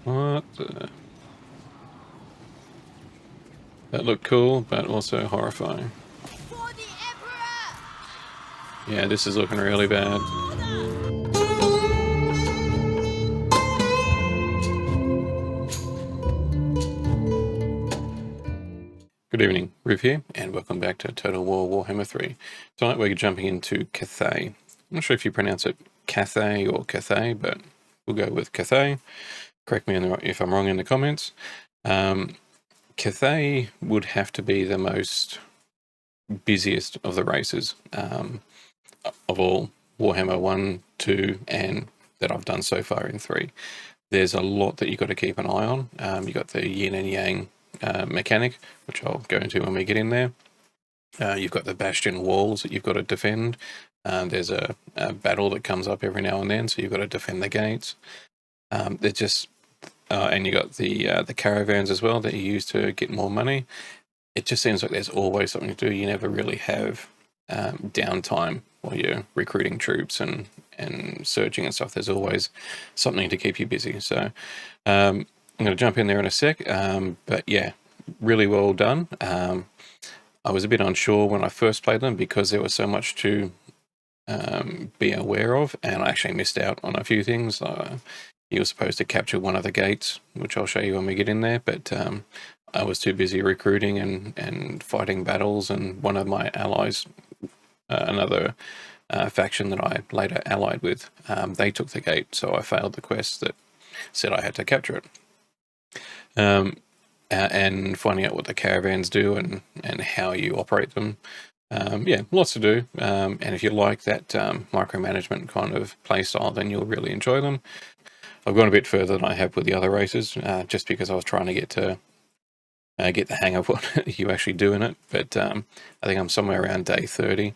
What the... That looked cool, but also horrifying. For the Emperor! Yeah, this is looking really bad. Good evening, Riv here, and welcome back to Total War Warhammer 3. Tonight we're jumping into Cathay. I'm not sure if you pronounce it Cathay or Cathay, but we'll go with Cathay. Correct me if I'm wrong in the comments. Cathay would have to be the most busiest of the races of all Warhammer 1, 2, and that I've done so far in 3. There's a lot that you've got to keep an eye on. You've got the Yin and Yang mechanic, which I'll go into when we get in there. You've got the Bastion walls that you've got to defend. There's a battle that comes up every now and then, so you've got to defend the gates. They're just... and you got the caravans as well that you use to get more money. It just seems like there's always something to do. You never really have downtime while you're recruiting troops and searching and stuff. There's always something to keep you busy. So I'm going to jump in there in a sec. But yeah, really well done. I was a bit unsure when I first played them because there was so much to be aware of, and I actually missed out on a few things. You were supposed to capture one of the gates, which I'll show you when we get in there, but I was too busy recruiting and fighting battles, and one of my allies, another faction that I later allied with, they took the gate, so I failed the quest that said I had to capture it. And finding out what the caravans do and how you operate them. Yeah, lots to do, and if you like that micromanagement kind of playstyle, then you'll really enjoy them. I've gone a bit further than I have with the other races, just because I was trying to get the hang of what you actually do in it. But I think I'm somewhere around day 30.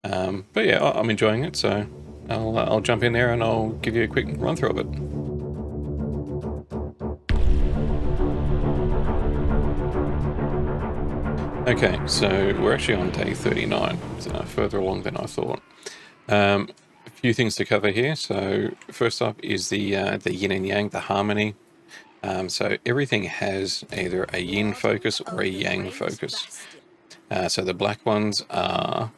But yeah, I'm enjoying it, so I'll jump in there and I'll give you a quick run through of it. Okay, so we're actually on day 39, so further along than I thought. A few things to cover here. So first up is the Yin and Yang, the harmony. So everything has either a Yin focus or a Yang focus. So the black ones are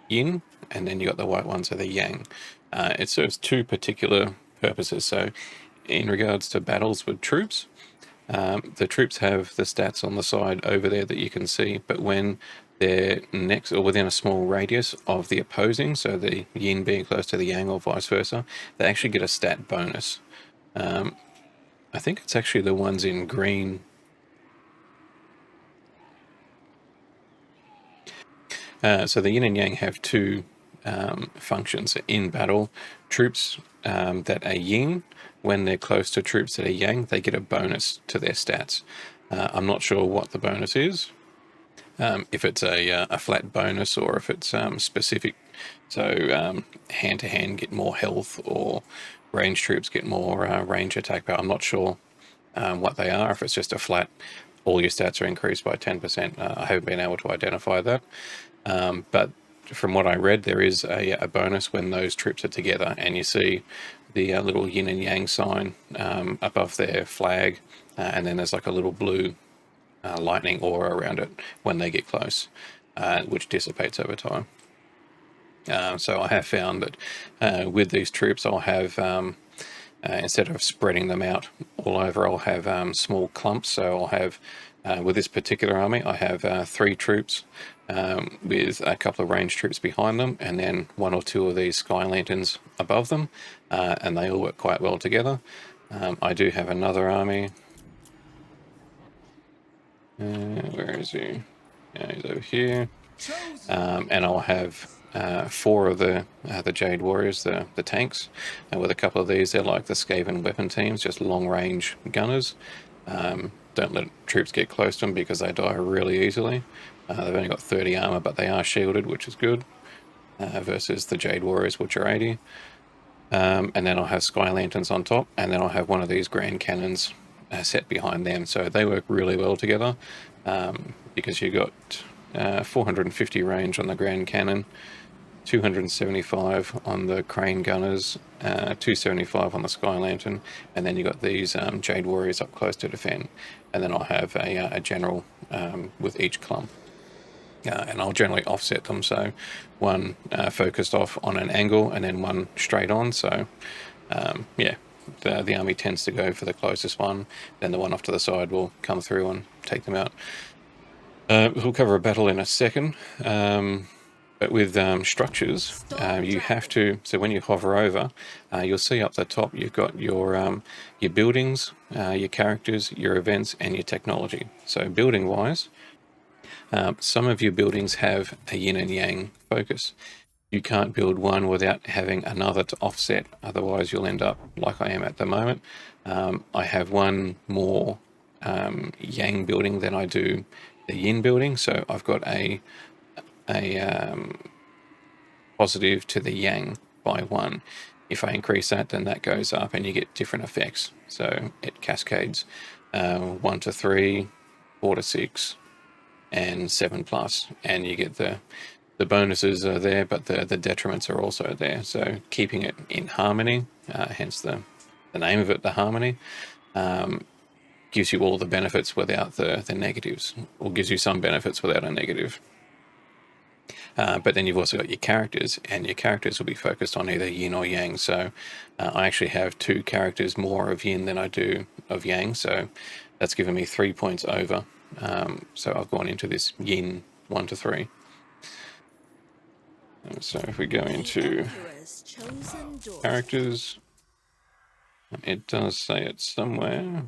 Yin, and then you got the white ones are the Yang. It serves two particular purposes. So in regards to battles with troops, the troops have the stats on the side over there that you can see, but when they're next or within a small radius of the opposing, so the Yin being close to the Yang or vice versa, they actually get a stat bonus. I think it's actually the ones in green. So the Yin and Yang have two functions in battle. Troops that are Yin, when they're close to troops that are Yang, they get a bonus to their stats. I'm not sure what the bonus is, if it's a flat bonus or if it's specific. So hand-to-hand get more health, or range troops get more range attack power. I'm not sure what they are, if it's just a flat, all your stats are increased by 10%. I haven't been able to identify that. But from what I read, there is a bonus when those troops are together, and you see the little Yin and Yang sign above their flag, and then there's like a little blue lightning aura around it when they get close, which dissipates over time. So I have found that with these troops, I'll have, instead of spreading them out all over, I'll have small clumps. So I'll have, with this particular army, I have 3 troops with a couple of ranged troops behind them, and then 1 or 2 of these sky lanterns above them, and they all work quite well together. I do have another army. Where is he? Yeah, he's over here. And I'll have 4 of the Jade Warriors, the tanks. And with a couple of these, they're like the Skaven weapon teams, just long-range gunners. Don't let troops get close to them because they die really easily. They've only got 30 armor, but they are shielded, which is good, versus the Jade Warriors, which are 80. And then I'll have Sky Lanterns on top, and then I'll have one of these Grand Cannons set behind them. So they work really well together, because you got 450 range on the Grand Cannon, 275 on the crane gunners, 275 on the sky lantern, and then you got these jade warriors up close to defend, and then I'll have a general with each clump. And I'll generally offset them, so one focused off on an angle and then one straight on. So yeah, the army tends to go for the closest one, then the one off to the side will come through and take them out. We'll cover a battle in a second, but with structures, you have to, so when you hover over, you'll see up the top you've got your buildings, your characters, your events, and your technology. So building wise, some of your buildings have a yin and yang focus. You can't build one without having another to offset, otherwise you'll end up like I am at the moment. I have one more yang building than I do the yin building, so I've got a positive to the yang by 1. If I increase that, then that goes up and you get different effects. So it cascades 1 to 3, 4 to 6, and 7+, and you get the bonuses are there, but the detriments are also there. So keeping it in harmony, hence the name of it, the harmony, gives you all the benefits without the negatives, or gives you some benefits without a negative. But then you've also got your characters, and your characters will be focused on either yin or yang. So I actually have 2 characters more of yin than I do of yang, so that's given me 3 points over. So I've gone into this yin 1 to 3. So if we go into characters, it does say it somewhere.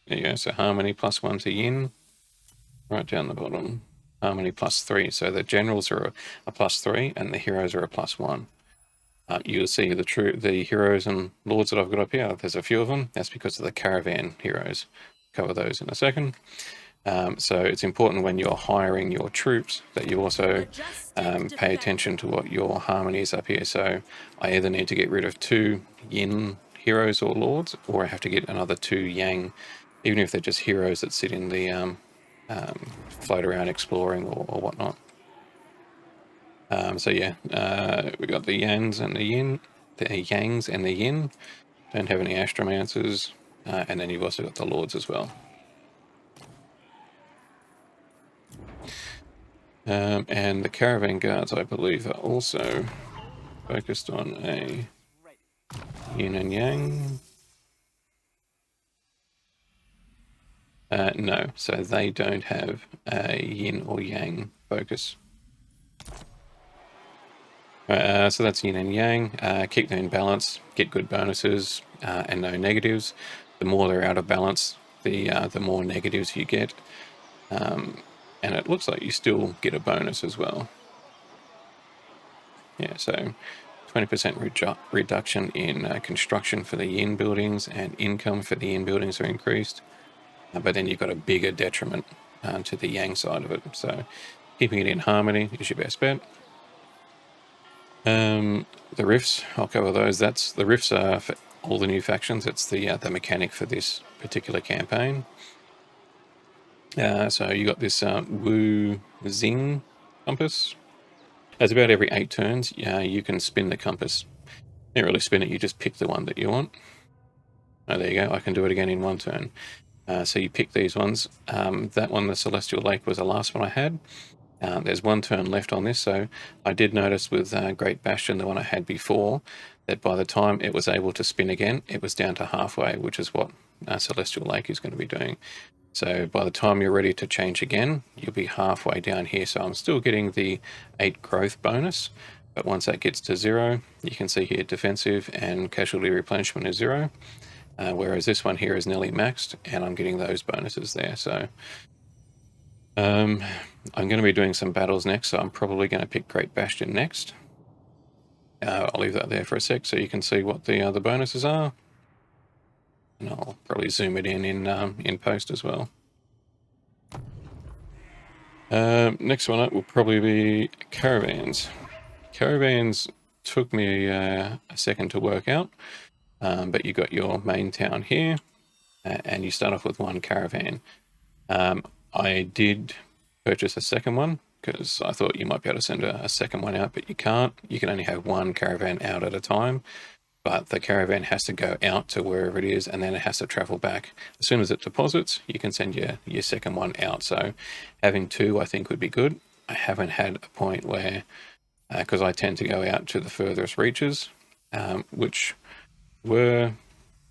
There you go, so harmony +1 to yin, right down the bottom. Harmony +3, so the generals are a +3 and the heroes are a +1. You'll see the heroes and lords that I've got up here, there's a few of them. That's because of the caravan heroes. Cover those in a second. So it's important when you're hiring your troops that you also pay attention to what your harmony is up here. So I either need to get rid of 2 yin heroes or lords, or I have to get another 2 yang, even if they're just heroes that sit in the float around exploring or whatnot. So yeah, we got the yangs and the yin, Don't have any astromancers, and then you've also got the lords as well. And the caravan guards, I believe, are also focused on a yin and yang. No, so they don't have a yin or yang focus. So that's yin and yang. Keep them in balance, get good bonuses, and no negatives. The more they're out of balance, the more negatives you get. And it looks like you still get a bonus as well. Yeah, so 20% reduction in construction for the yin buildings, and income for the yin buildings are increased. But then you've got a bigger detriment to the yang side of it. So keeping it in harmony is your best bet. The rifts, I'll cover those. The rifts are for all the new factions. It's the mechanic for this particular campaign. So you got this Xing Compass. As about every 8 turns, you can spin the compass. You don't really spin it, you just pick the one that you want. Oh, there you go, I can do it again in 1 turn. So you pick these ones. That one, the Celestial Lake, was the last one I had. There's 1 turn left on this, so I did notice with Great Bastion, the one I had before, that by the time it was able to spin again, it was down to halfway, which is what Celestial Lake is going to be doing. So by the time you're ready to change again, you'll be halfway down here. So I'm still getting the 8 growth bonus, but once that gets to 0, you can see here defensive and casualty replenishment is 0. Whereas this one here is nearly maxed, and I'm getting those bonuses there. So I'm going to be doing some battles next, so I'm probably going to pick Great Bastion next. I'll leave that there for a sec so you can see what the bonuses are. And I'll probably zoom it in post as well. Next one up will probably be caravans. Caravans took me a second to work out, but you got your main town here, and you start off with 1 caravan. I did purchase a second one because I thought you might be able to send a second one out, but you can't. You can only have one caravan out at a time, but the caravan has to go out to wherever it is and then it has to travel back. As soon as it deposits, you can send your second one out. So having two, I think, would be good. I haven't had a point where, because I tend to go out to the furthest reaches, which were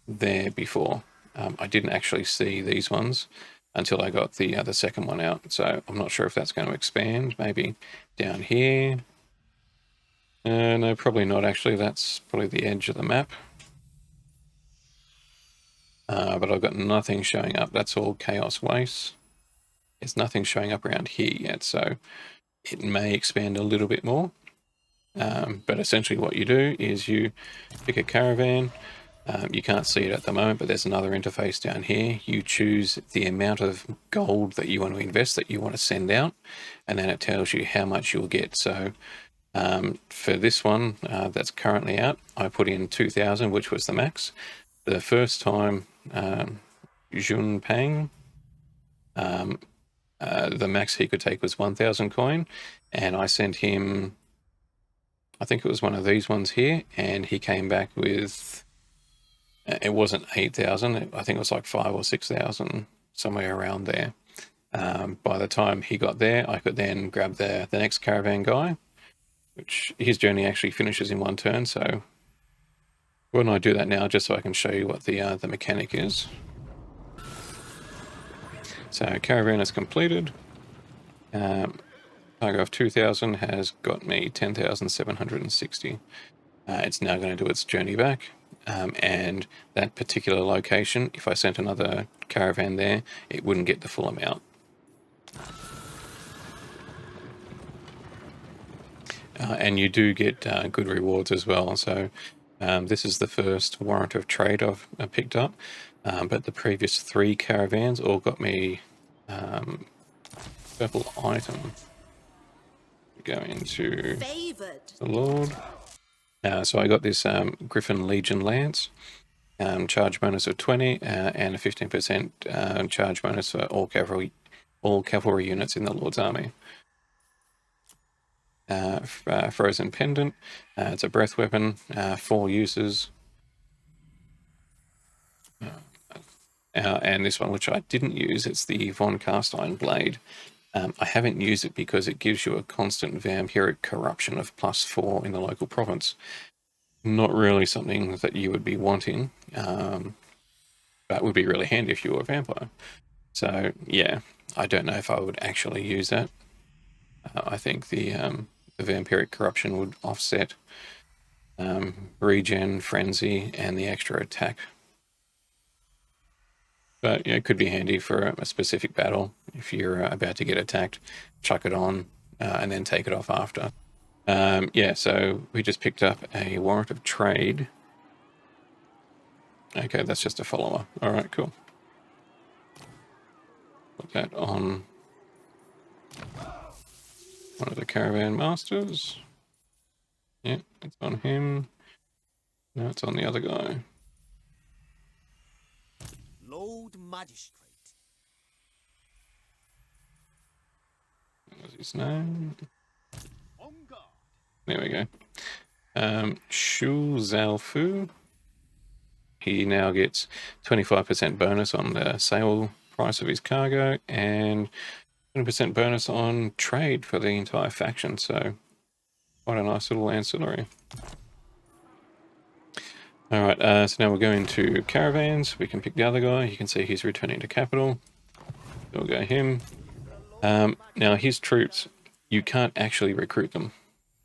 there before. I didn't actually see these ones until I got the second one out. So I'm not sure if that's going to expand. Maybe down here. No, probably not actually. That's probably the edge of the map. But I've got nothing showing up. That's all chaos waste. There's nothing showing up around here yet, so it may expand a little bit more. But essentially what you do is you pick a caravan. You can't see it at the moment, but there's another interface down here. You choose the amount of gold that you want to invest, that you want to send out, and then it tells you how much you'll get. So for this one that's currently out, I put in 2,000, which was the max. The first time, Jun Pang, the max he could take was 1,000 coin, and I sent him, I think it was one of these ones here, and he came back with, it wasn't 8,000, I think it was like 5,000 or 6,000, somewhere around there. By the time he got there, I could then grab the next caravan guy, which his journey actually finishes in one turn. So why don't I do that now, just so I can show you what the mechanic is. So caravan is completed. Target of 2,000 has got me 10,760. It's now going to do its journey back. And that particular location, if I sent another caravan there, it wouldn't get the full amount. And you do get good rewards as well. So this is the first warrant of trade I've picked up, but the previous 3 caravans all got me purple item. Go into the Lord. So I got this Griffin Legion Lance, charge bonus of 20, and a 15% charge bonus for all cavalry units in the Lord's army. Frozen Pendant, it's a breath weapon, 4 uses. And this one, which I didn't use, it's the Von Cast Iron Blade. I haven't used it because it gives you a constant vampiric corruption of +4 in the local province. Not really something that you would be wanting, but would be really handy if you were a vampire. So yeah, I don't know if I would actually use that. I think the vampiric corruption would offset regen, frenzy, and the extra attack. But yeah, it could be handy for a specific battle. If you're about to get attacked, chuck it on and then take it off after. Yeah, so we just picked up a warrant of trade. Okay, that's just a follower. All right, cool. Put that on one of the caravan masters. Yeah, it's on him. No, it's on the other guy. Lord Magistrate. What's his name? On guard. There we go. Shu Zhaofu. He now gets 25% bonus on the sale price of his cargo and 20% bonus on trade for the entire faction. So quite a nice little ancillary. All right, so now we're going to caravans. We can pick the other guy. You can see he's returning to capital. We'll go him. Now his troops, you can't actually recruit them.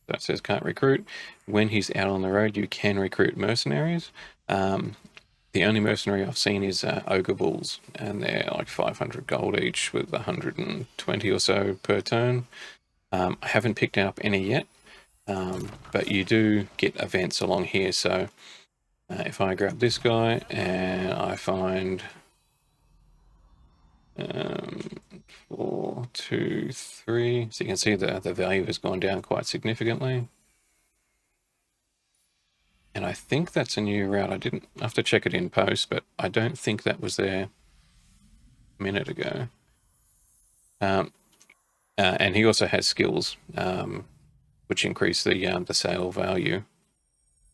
That says can't recruit. When he's out on the road, you can recruit mercenaries. The only mercenary I've seen is Ogre Bulls, and they're like 500 gold each with 120 or so per turn. I haven't picked up any yet, but you do get events along here. So if I grab this guy and I find 4, 2, 3, so you can see the value has gone down quite significantly. And I think that's a new route. I didn't have to check it in post, but I don't think that was there a minute ago. And he also has skills, which increase the sale value.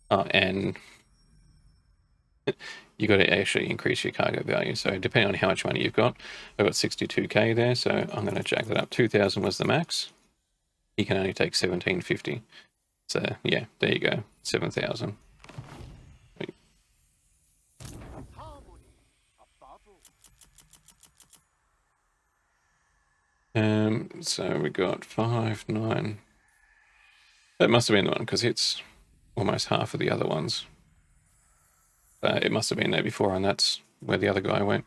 And you got to actually increase your cargo value. So depending on how much money you've got, I've got 62k there, so I'm going to jack that up. 2,000 was the max. He can only take 1,750. So yeah, there you go, 7,000. harmony above all. So we got 5, 9. That must have been the one because it's almost half of the other ones. It must have been there before, and that's where the other guy went.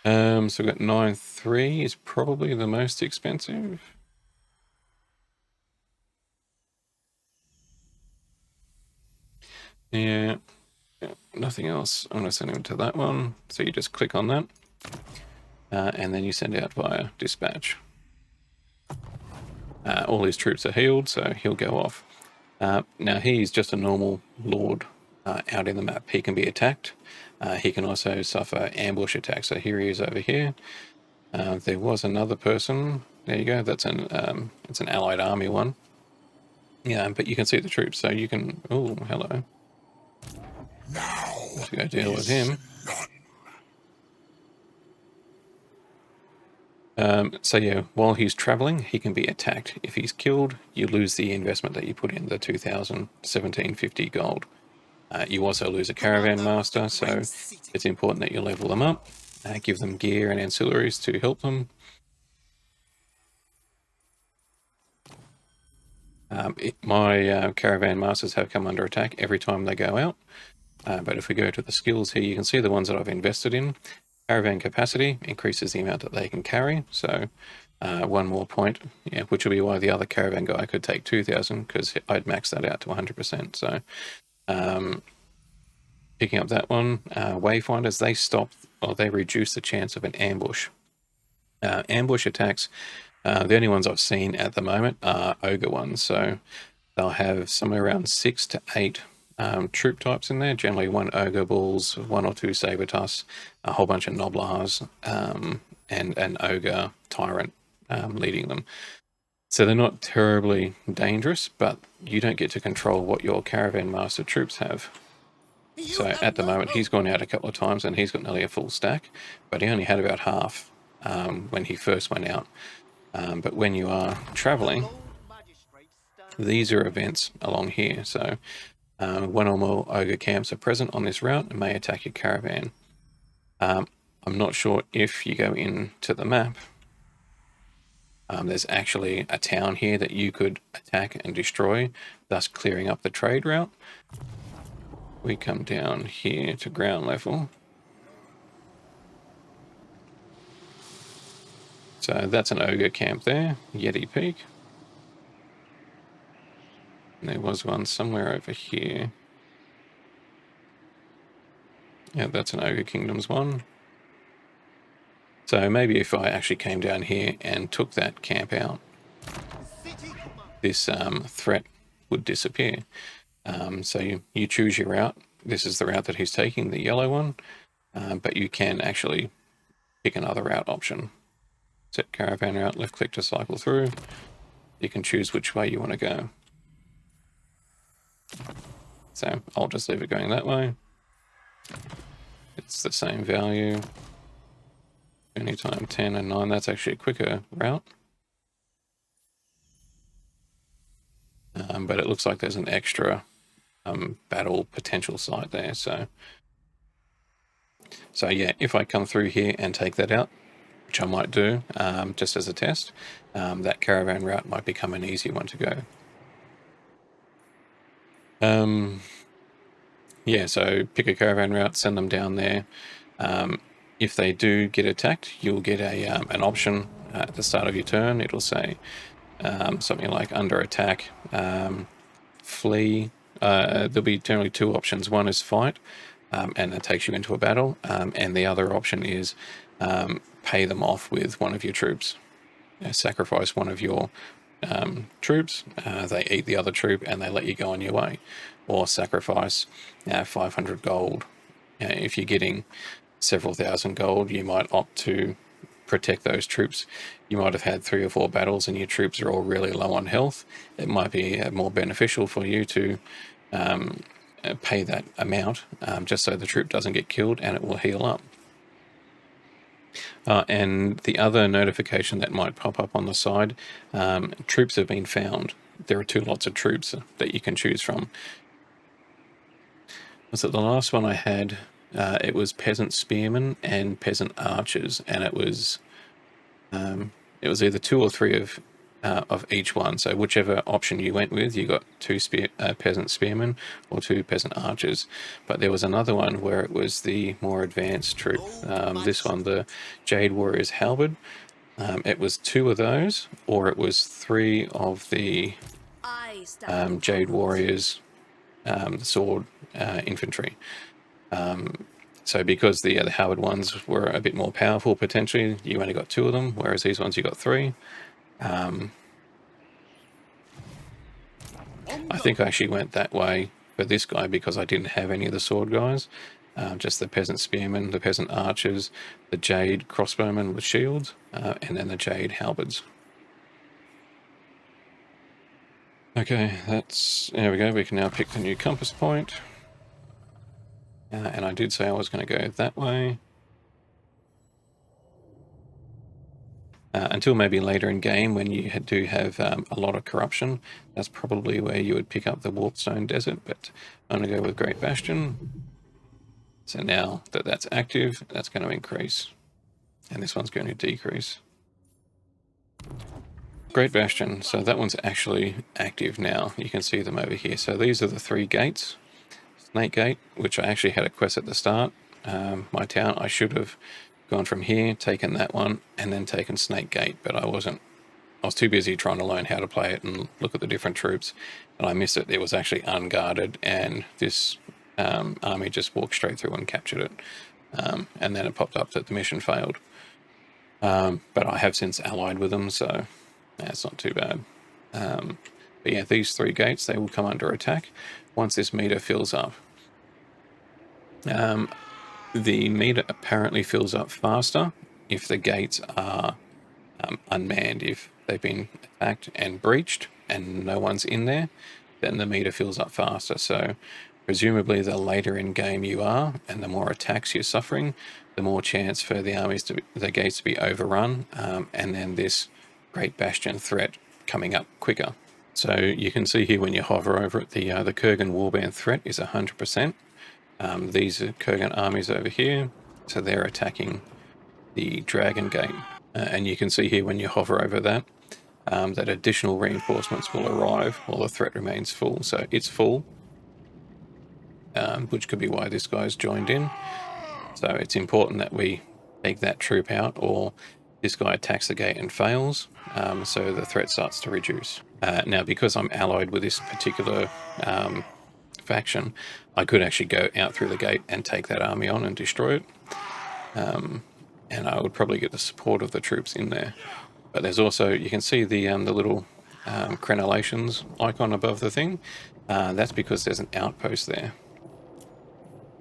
So we've got 9.3 is probably the most expensive. Yeah, nothing else. I'm going to send him to that one. So you just click on that, and then you send out via dispatch. All his troops are healed, so he'll go off. Now he's just a normal lord out in the map. He can be attacked. He can also suffer ambush attacks. So here he is over here. There was another person. There you go. That's it's an allied army one. Yeah, but you can see the troops, so you can. Oh, hello. Now Let's go deal with him. So yeah, while he's traveling, he can be attacked. If he's killed, you lose the investment that you put in, the 2,1750 gold. You also lose a caravan master, so it's important that you level them up, give them gear and ancillaries to help them. My caravan masters have come under attack every time they go out, but if we go to the skills here, you can see the ones that I've invested in. Caravan capacity increases the amount that they can carry, so one more point, yeah, which will be why the other caravan guy could take 2,000 because I'd max that out to 100%. So picking up that one, wayfinders, they stop or they reduce the chance of an ambush. Ambush attacks, the only ones I've seen at the moment are ogre ones, so they'll have somewhere around 6 to 8 troop types in there, generally 1 ogre bulls, 1 or 2 sabertuss, a whole bunch of noblars, and an ogre tyrant leading them. So they're not terribly dangerous, but you don't get to control what your caravan master troops have. So at the moment he's gone out a couple of times and he's got nearly a full stack, but he only had about half when he first went out. But when you are traveling, these are events along here. So 1 or more ogre camps are present on this route and may attack your caravan. I'm not sure if you go into the map. There's actually a town here that you could attack and destroy, thus clearing up the trade route. We come down here to ground level. So that's an ogre camp there, Yeti Peak. And there was one somewhere over here. Yeah, that's an Ogre Kingdoms one. So maybe if I actually came down here and took that camp out, this threat would disappear. So you choose your route. This is the route that he's taking, the yellow one, but you can actually pick another route option. Set caravan route, left click to cycle through. You can choose which way you want to go. So I'll just leave it going that way. It's the same value. Anytime 10 and 9, that's actually a quicker route. But it looks like there's an extra battle potential site there. So yeah, if I come through here and take that out, which I might do just as a test, that caravan route might become an easy one to go. Yeah, so pick a caravan route, send them down there. If they do get attacked, you'll get an option at the start of your turn. It'll say something like under attack, flee. There'll be generally 2 options. One is fight, and that takes you into a battle, and the other option is pay them off with one of your troops. Sacrifice one of your troops, they eat the other troop and they let you go on your way. Or sacrifice 500 gold. If you're getting several thousand gold, you might opt to protect those troops. You might have had 3 or 4 battles and your troops are all really low on health. It might be more beneficial for you to pay that amount just so the troop doesn't get killed and it will heal up. And the other notification that might pop up on the side, troops have been found. There are 2 lots of troops that you can choose from. Was it the last one I had? It was peasant spearmen and peasant archers, and it was either 2 or 3 of each one. So whichever option you went with, you got 2 peasant spearmen or 2 peasant archers. But there was another one where it was the more advanced troop. This one, the Jade Warriors Halberd. It was 2 of those, or it was 3 of the Jade Warriors sword infantry. So because the Halberd ones were a bit more powerful potentially, you only got 2 of them, whereas these ones you got 3. I think I actually went that way for this guy because I didn't have any of the sword guys. Just the peasant spearmen, the peasant archers, the jade crossbowmen with shields, and then the jade halberds. Okay, there we go. We can now pick the new compass point. And I did say I was going to go that way. Until maybe later in game when you do have a lot of corruption. That's probably where you would pick up the Warpstone Desert, but I'm going to go with Great Bastion. So now that that's active, that's going to increase. And this one's going to decrease. Great Bastion, so that one's actually active now. You can see them over here. So these are the 3 gates. Snake Gate, which I actually had a quest at the start. My town, I should have gone from here, taken that one, and then taken Snake Gate, but I wasn't. I was too busy trying to learn how to play it and look at the different troops, and I missed it. It was actually unguarded, and this army just walked straight through and captured it. And then it popped up that the mission failed. But I have since allied with them, so that's not too bad. But yeah, these 3 gates, they will come under attack once this meter fills up. The meter apparently fills up faster if the gates are unmanned. If they've been attacked and breached and no one's in there, then the meter fills up faster. So presumably the later in game you are and the more attacks you're suffering, the more chance for the gates to be overrun, and then this Great Bastion threat coming up quicker. So you can see here when you hover over it, the Kurgan warband threat is 100%. These are Kurgan armies over here, so they're attacking the Dragon Gate. And you can see here when you hover over that, that additional reinforcements will arrive while the threat remains full. So it's full, which could be why this guy's joined in. So it's important that we take that troop out, or this guy attacks the gate and fails, so the threat starts to reduce. Now, because I'm allied with this particular faction, I could actually go out through the gate and take that army on and destroy it. And I would probably get the support of the troops in there. But there's also, you can see the little crenellations icon above the thing. That's because there's an outpost there.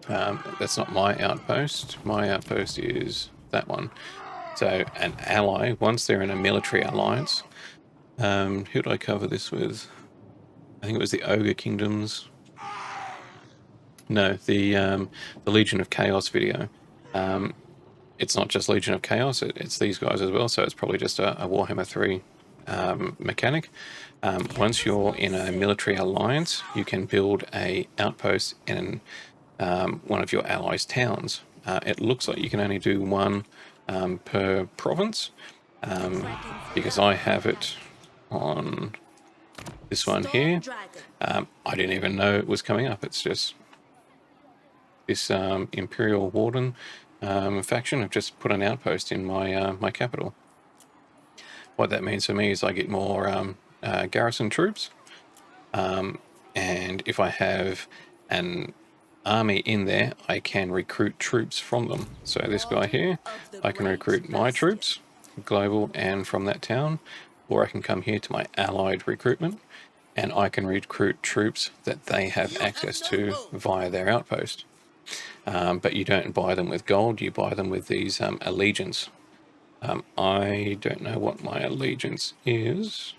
That's not my outpost. My outpost is that one. So an ally, once they're in a military alliance, who did I cover this with? I think it was the Ogre Kingdoms. No, the Legion of Chaos video. It's not just Legion of Chaos, it's these guys as well, so it's probably just a Warhammer 3 mechanic. Once you're in a military alliance, you can build a outpost in one of your allies' towns. It looks like you can only do 1 per province, because I have it on this one here. I didn't even know it was coming up. It's just this Imperial Warden faction have just put an outpost in my my capital. What that means for me is I get more garrison troops, and if I have an army in there, I can recruit troops from them. So this guy here, I can recruit my troops, global and from that town, or I can come here to my allied recruitment, and I can recruit troops that they have access to via their outpost. But you don't buy them with gold, you buy them with these allegiance. I don't know what my allegiance is.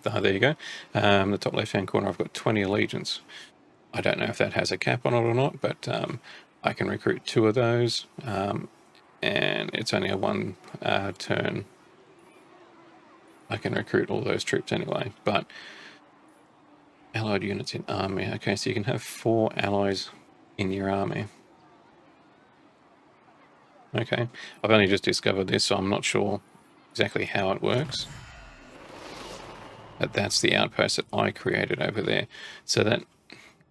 Oh, there you go. The top left-hand corner, I've got 20 allegiance. I don't know if that has a cap on it or not, but I can recruit 2 of those, and it's only a 1 turn. I can recruit all those troops anyway, but allied units in army. Okay, so you can have 4 allies in your army. Okay, I've only just discovered this, so I'm not sure exactly how it works. But that's the outpost that I created over there. So that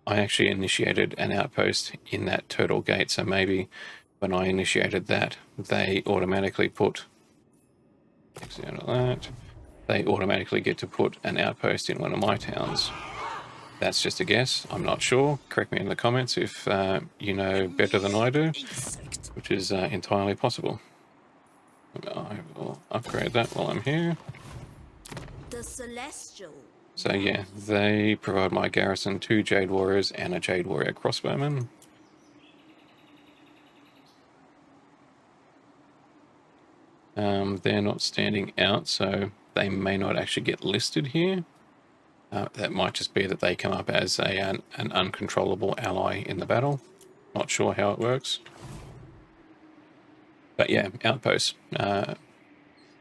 I actually initiated an outpost in that turtle gate, so maybe when I initiated that, they automatically put, exit out of that, they automatically get to put an outpost in one of my towns. That's just a guess. I'm not sure. Correct me in the comments if you know better than I do, which is entirely possible. I will upgrade that while I'm here. The Celestial. So yeah, they provide my garrison 2 Jade Warriors and a Jade Warrior crossbowman. They're not standing out, so they may not actually get listed here. That might just be that they come up as an uncontrollable ally in the battle. Not sure how it works. But yeah, outposts.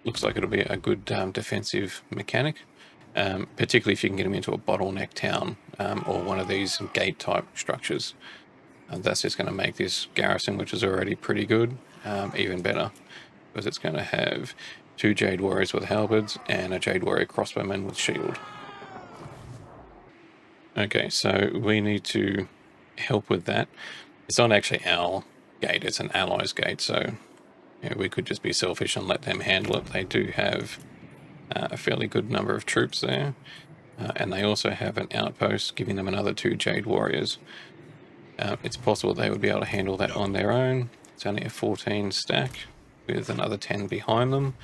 Looks like it'll be a good defensive mechanic, particularly if you can get them into a bottleneck town or one of these gate type structures. That's just going to make this garrison, which is already pretty good, even better, because it's going to have 2 Jade Warriors with halberds and a Jade Warrior crossbowman with shield. Okay, so we need to help with that. It's not actually our gate, it's an ally's gate, so we could just be selfish and let them handle it. They do have a fairly good number of troops there, and they also have an outpost giving them another 2 Jade Warriors. It's possible they would be able to handle that on their own. It's only a 14 stack with another 10 behind them,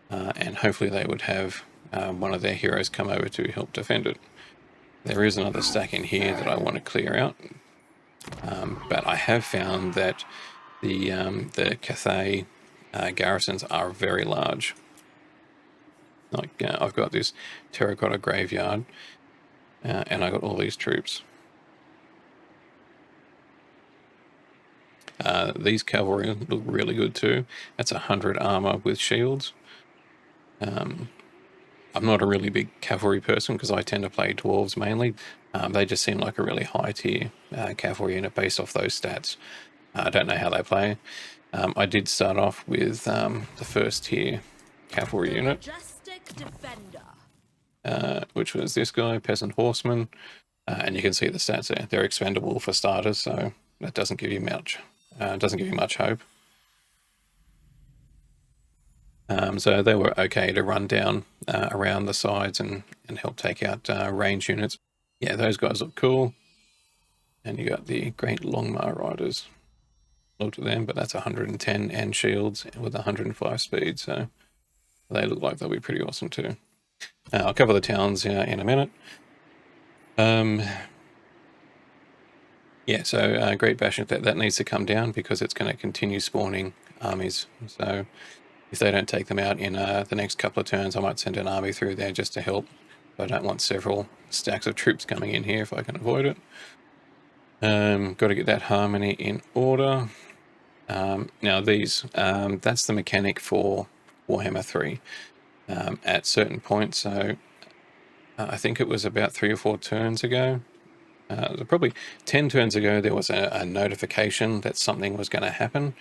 and hopefully they would have one of their heroes come over to help defend it. There is another stack in here that I want to clear out, but I have found that the Cathay garrisons are very large. Like I've got this terracotta graveyard, and I got all these troops. These cavalry look really good too. That's 100 armor with shields. I'm not a really big cavalry person because I tend to play dwarves mainly. They just seem like a really high tier cavalry unit based off those stats. I don't know how they play. I did start off with the first tier cavalry unit, which was this guy, Peasant Horseman, and you can see the stats there. They're expendable for starters, so that doesn't give you much. Doesn't give you much hope. So they were okay to run down around the sides and help take out range units. Yeah, those guys look cool. And you got the Great Longmar Riders. Looked at them, but that's 110 and shields with 105 speed, so they look like they'll be pretty awesome too. I'll cover the towns in a minute. Yeah, so Great Bastion, that needs to come down because it's going to continue spawning armies. So if they don't take them out in the next couple of turns, I might send an army through there just to help. I don't want several stacks of troops coming in here if I can avoid it. Got to get that harmony in order. Now these, that's the mechanic for Warhammer 3 at certain points. So I think it was about 3 or 4 turns ago. Probably 10 turns ago, there was a notification that something was going to happen.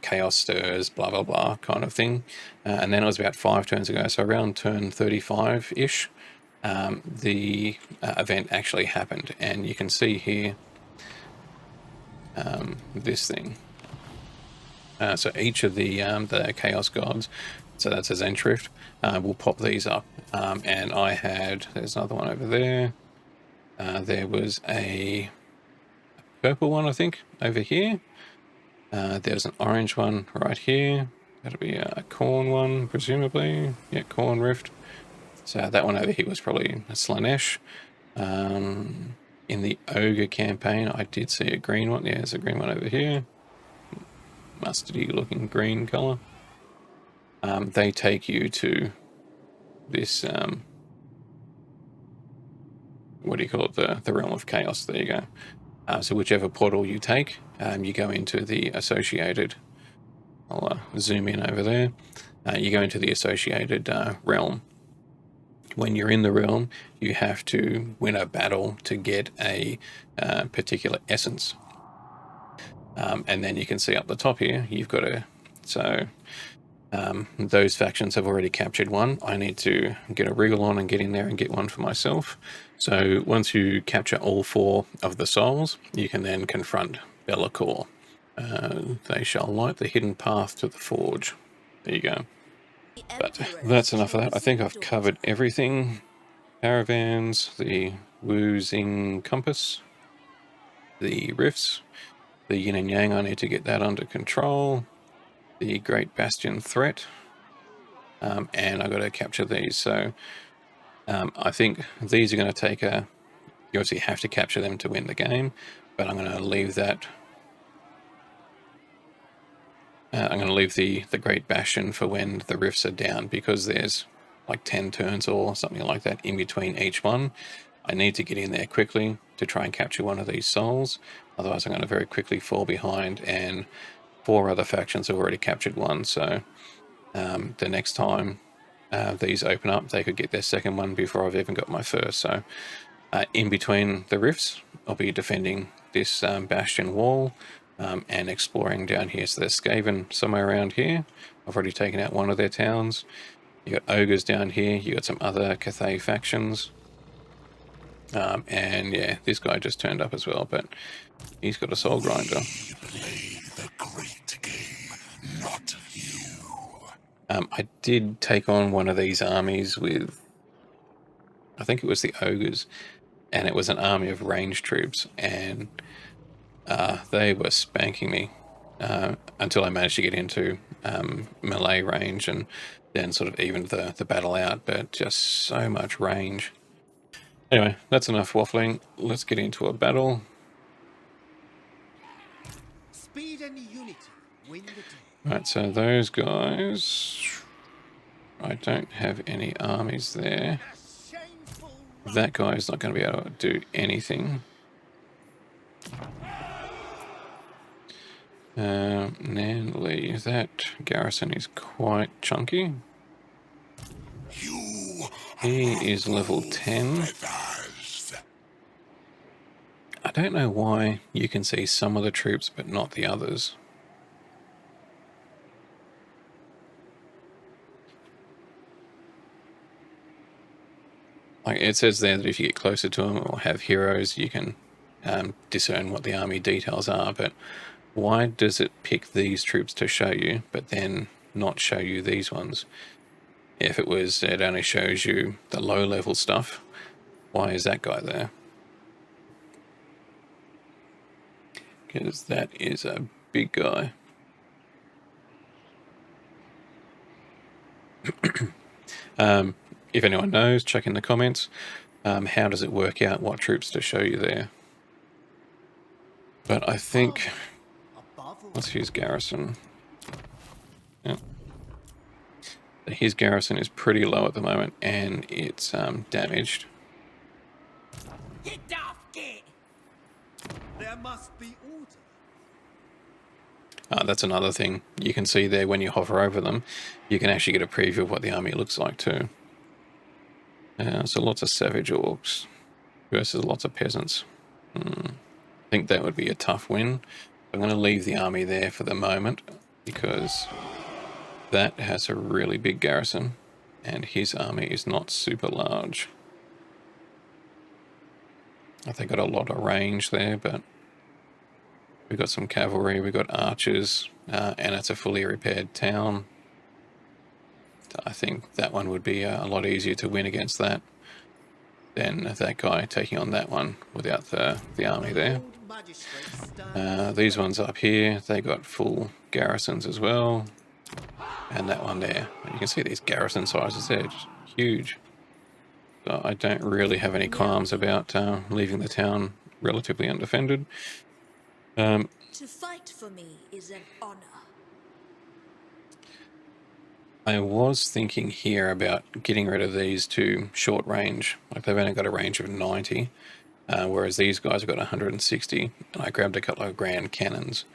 Chaos stirs, blah, blah, blah kind of thing. And then it was about 5 turns ago, so around turn 35-ish, the event actually happened. And you can see here this thing. So each of the Chaos Gods, so that's a Zendrift, will pop these up. And I had, there's another one over there. There was a purple one, I think, over here. There's an orange one right here. That'll be a corn one, presumably. Yeah, corn rift. So that one over here was probably a Slanesh. In the Ogre campaign, I did see a green one. Yeah, there's a green one over here. Mustardy looking green colour. they take you to this, what do you call it, the realm of chaos. There you go. So whichever portal you take, you go into the associated, I'll zoom in over there, you go into the associated realm. When you're in the realm, you have to win a battle to get a particular essence. And then you can see up the top here, you've got a, so those factions have already captured one. I need to get a wriggle on and get in there and get one for myself. So once you capture all 4 of the souls, you can then confront Be'lakor. They shall light the hidden path to the forge. There you go. The But Emperor's that's enough of that. I think I've chosen covered daughter. everything. Caravans, the Xing Compass, the rifts, the Yin and Yang, I need to get that under control. The Great Bastion threat. And I've got to capture these. So I think these are going to take a... You obviously have to capture them to win the game, but I'm going to leave that... I'm going to leave the Great Bastion for when the rifts are down, because there's like 10 turns or something like that in between each one. I need to get in there quickly to try and capture one of these souls. Otherwise, I'm going to very quickly fall behind, and 4 other factions have already captured one. So the next time these open up, they could get their second one before I've even got my first. So in between the rifts, I'll be defending this bastion wall and exploring down here. So there's Skaven somewhere around here. I've already taken out one of their towns. You got ogres down here. You got some other Cathay factions. And yeah, this guy just turned up as well, but he's got a soul grinder. We play the great game, not you. I did take on one of these armies with, I think it was the ogres, and it was an army of range troops, and they were spanking me until I managed to get into melee range, and then sort of evened the battle out, but just so much range. Anyway, that's enough waffling. Let's get into a battle. Speed and unity win the day. Right, so those guys... I don't have any armies there. A shameful That guy is not going to be able to do anything. Nanley, that garrison is quite chunky. You He is level 10. feathers. I don't know why you can see some of the troops but not the others. Like it says there that if you get closer to them or have heroes, you can discern what the army details are, but why does it pick these troops to show you but then not show you these ones? If it was, it only shows you the low level stuff, why is that guy there? Because that is a big guy. If anyone knows, check in the comments. How does it work out what troops to show you there? But I think, above all. let's use garrison. Yeah. His garrison is pretty low at the moment, and it's damaged. Get off, get. There must be order. That's another thing. You can see there when you hover over them, you can actually get a preview of what the army looks like too. So lots of savage orcs versus lots of peasants. I think that would be a tough win. I'm going to leave the army there for the moment because that has a really big garrison and his army is not super large. I think got a lot of range there, but we've got some cavalry, we've got archers, and it's a fully repaired town. I think that one would be a lot easier to win against that than that guy taking on that one without the army there. Old magistrates stand These ones up here, they got full garrisons as well. And that one there. You can see these garrison sizes there, just huge. So I don't really have any qualms about leaving the town relatively undefended. To fight for me is an honor. I was thinking here about getting rid of these to short range. Like they've only got a range of 90, whereas these guys have got 160, and I grabbed a couple of grand cannons.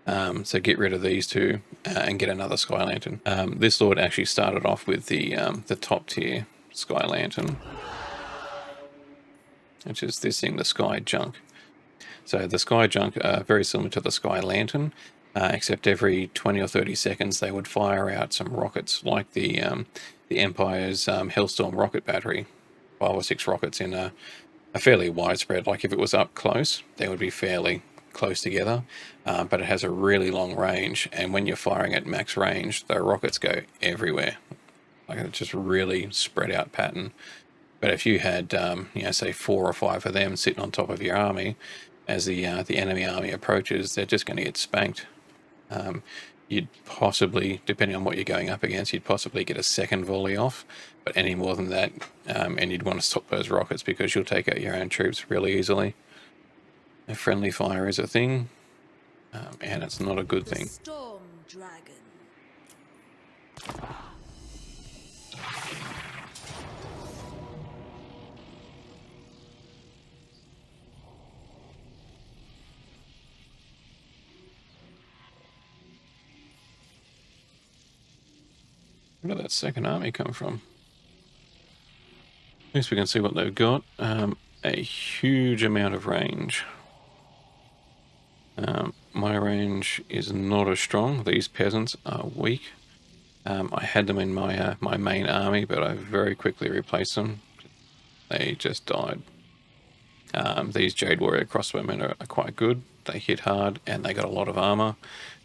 So get rid of these two and get another Sky Lantern. This Lord actually started off with the top tier Sky Lantern, which is this thing, the Sky Junk. So the Sky Junk are very similar to the Sky Lantern, except every 20 or 30 seconds they would fire out some rockets, like the Empire's Hellstorm rocket battery, 5 or 6 rockets in a fairly widespread. Like if it was up close, they would be fairly close together, but it has a really long range, and when you're firing at max range, the rockets go everywhere. Like it's just really spread out pattern. But if you had, say 4 or 5 of them sitting on top of your army, as the enemy army approaches, they're just going to get spanked. You'd possibly, depending on what you're going up against, you'd possibly get a second volley off, but any more than that, and you'd want to stop those rockets because you'll take out your own troops really easily. A friendly fire is a thing, and it's not a good The thing. Storm Dragon. Where did that second army come from? At least we can see what they've got. A huge amount of range. My range is not as strong. These peasants are weak. I had them in my my main army, but I very quickly replaced them. They just died. These Jade Warrior crossbowmen are quite good. They hit hard and they got a lot of armor.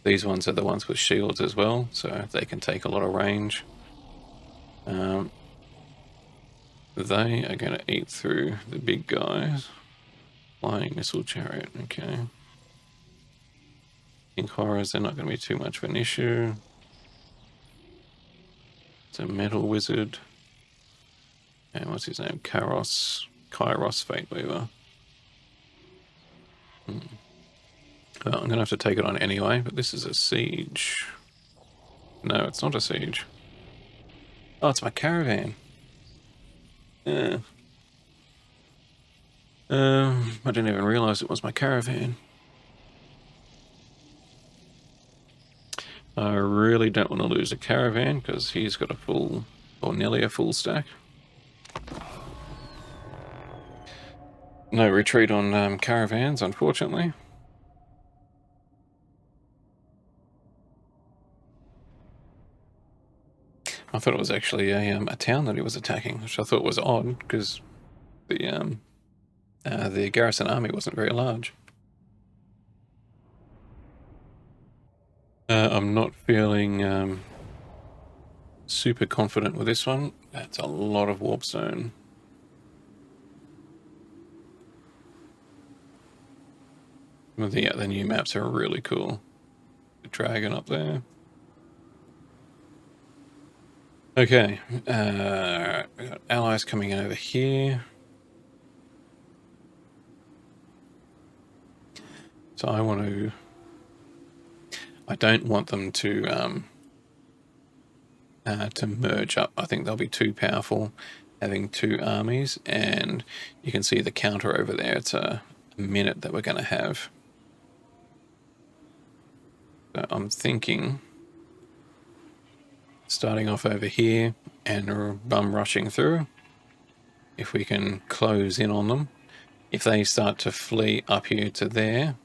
These ones are the ones with shields as well, so they can take a lot of range. They are going to eat through the big guys. Flying missile chariot, okay. Ink horrors, they're not going to be too much of an issue. It's a metal wizard. And what's his name? Kairos Fate Weaver. Well, I'm going to have to take it on anyway, but this is a siege. No, it's not a siege. Oh, it's my caravan. Yeah. I didn't even realize it was my caravan. I really don't want to lose a caravan because he's got a full, or nearly a full stack. No retreat on caravans, unfortunately. I thought it was actually a town that he was attacking, which I thought was odd because the garrison army wasn't very large. I'm not feeling super confident with this one. That's a lot of warpstone. The new maps are really cool. The dragon up there. Okay, we got allies coming over here. So I don't want them to merge up. I think they'll be too powerful having 2 armies, and you can see the counter over there. It's a minute that we're going to have. So I'm thinking starting off over here and bum rushing through. If we can close in on them. If they start to flee up here to there,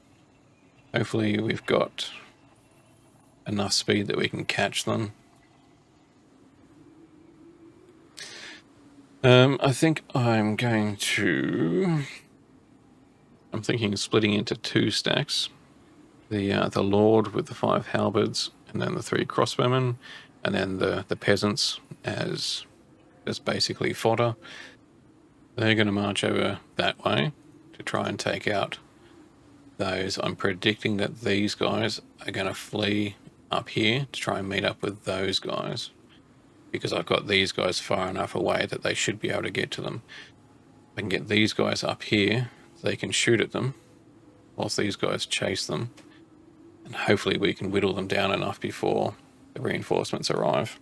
hopefully we've got enough speed that we can catch them. I think I'm thinking of splitting into 2 stacks. The Lord with the 5 halberds, and then the 3 crossbowmen, and then the peasants as basically fodder. They're going to march over that way to try and take out those. I'm predicting that these guys are going to flee up here to try and meet up with those guys, because I've got these guys far enough away that they should be able to get to them. If I can get these guys up here, they can shoot at them whilst these guys chase them, and hopefully we can whittle them down enough before the reinforcements arrive.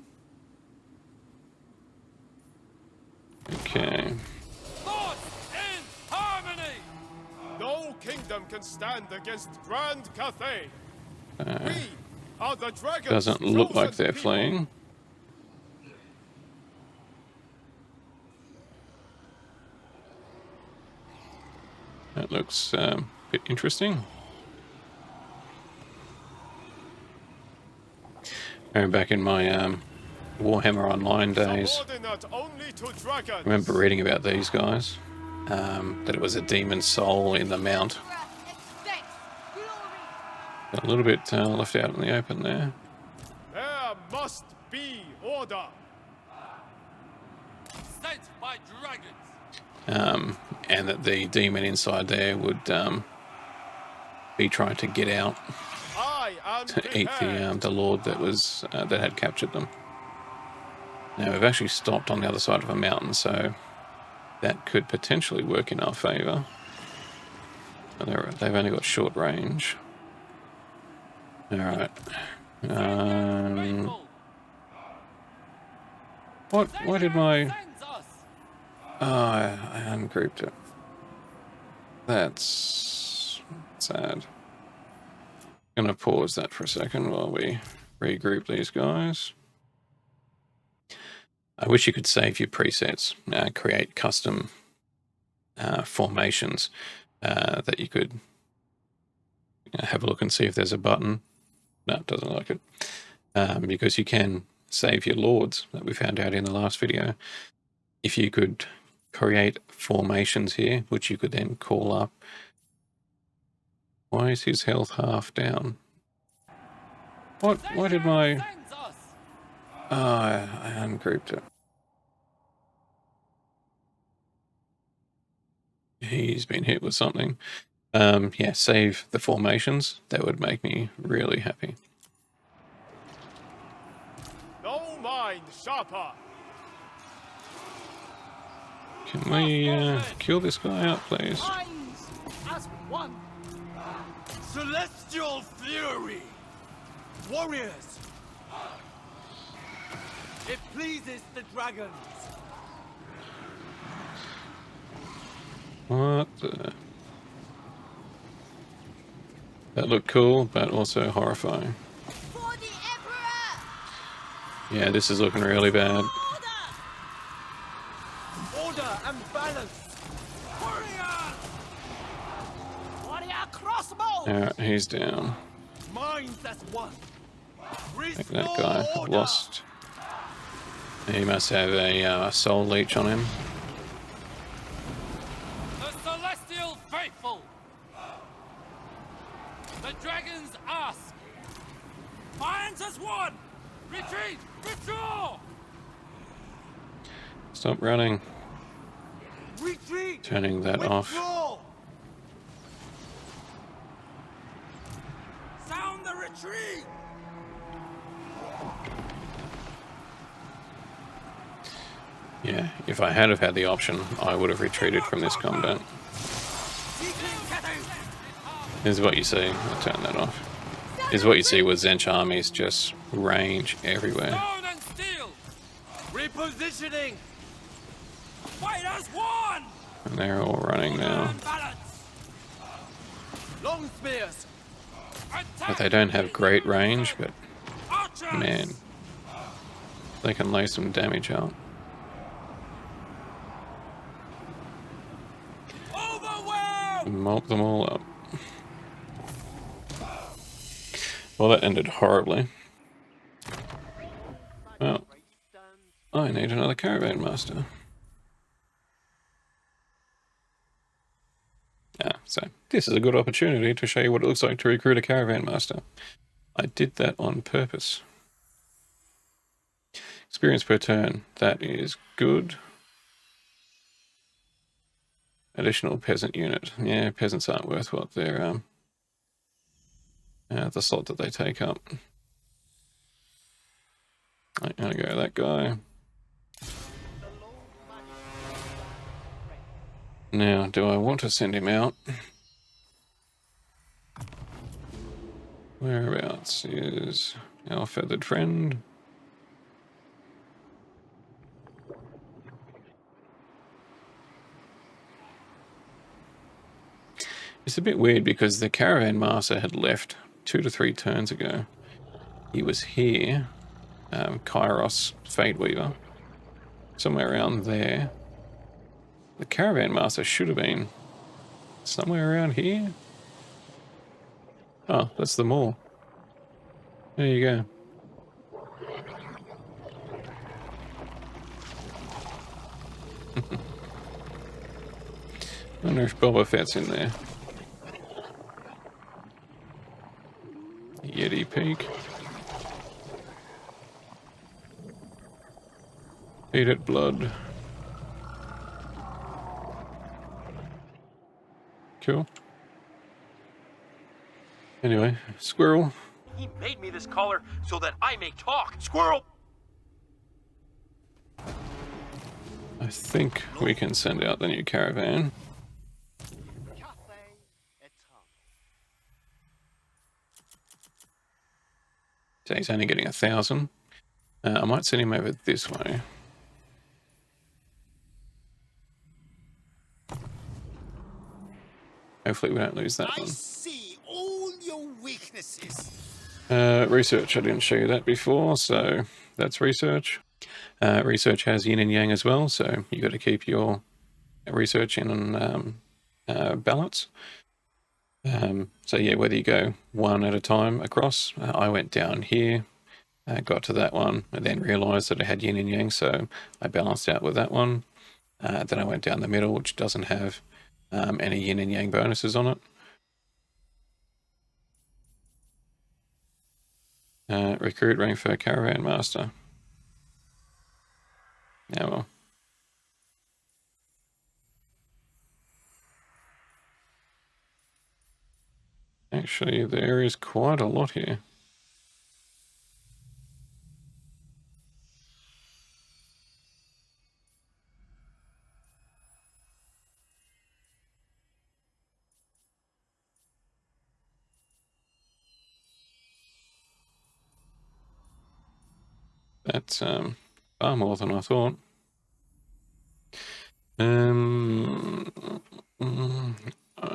Okay. Thoughts in harmony. No kingdom can stand against Grand Cathay. We are the dragons. Doesn't look like chosen they're people. fleeing. That looks a bit interesting. Going back in my Warhammer Online days, Subordinate only to dragons. I remember reading about these guys, that it was a demon soul in the mount. A little bit left out in the open there. There must be order. Sent by dragons. And that the demon inside there would be trying to get out I am to eat prepared. the lord that was that had captured them. Now we've actually stopped on the other side of a mountain, so that could potentially work in our favour. They've only got short range. All right. Faithful. What? Why did my? Sends us. Oh, I ungrouped it. That's sad. Gonna pause that for a second while we regroup these guys. I wish you could save your presets, create custom formations that you could have a look and see if there's a button. No, it doesn't like it. Because you can save your lords that we found out in the last video. If you could create formations here, which you could then call up. Why is his health half down? What? Why did my... Sends us. Oh, I ungrouped it. He's been hit with something. Yeah, save the formations. That would make me really happy. No mind sharper. Can we kill this guy out, please? Minds as one. Celestial fury. Warriors. It pleases the dragons. What the... That looked cool, but also horrifying. For the Emperor! Yeah, this is looking really bad. Order and balance. Warrior! Warrior crossbow! Alright, he's down. Minds as one. I think that guy lost. He must have a soul leech on him. The celestial faithful. The dragons ask. Minds as one. Retreat. Withdraw. Stop running. Retreat! Turning that off. Withdraw! Sound the retreat! Yeah, if I had have had the option, I would have retreated from this combat. This is what you see. I'll turn that off. This is what you see with Zench armies, just range everywhere. Stone and steel. Repositioning! Fight as one. And they're all running now. And balance. Long spears! But they don't have great range, but Archers. man, they can lay some damage out. Overwhelm. Mop them all up. Well, that ended horribly. Well, I need another caravan master. So this is a good opportunity to show you what it looks like to recruit a caravan master. I did that on purpose. Experience per turn, that is good. Additional peasant unit. Yeah, peasants aren't worth what they're the slot that they take up. I'm gonna go that guy. Now, do I want to send him out? Whereabouts is our feathered friend? It's a bit weird because the Caravan Master had left 2 to 3 turns ago. He was here, Kairos Fate Weaver, somewhere around there. The Caravan Master should have been somewhere around here. Oh, that's the mall. There you go. I wonder if Boba Fett's in there. Yeti Peak. Eat it, blood. Cool. Anyway, squirrel. He made me this collar so that I may talk. Squirrel! I think we can send out the new caravan. Cathay, So he's only getting 1,000. I might send him over this way. Hopefully we don't lose that I one. see all your weaknesses. Research, I didn't show you that before, so that's research. Research has yin and yang as well, so you got to keep your research in balance. So yeah, whether you go one at a time across, I went down here, got to that one, and then realized that it had yin and yang, so I balanced out with that one. Then I went down the middle, which doesn't have any yin and yang bonuses on it. Recruit rank for Caravan Master. Yeah, well. Actually, there is quite a lot here. That's far more than I thought. I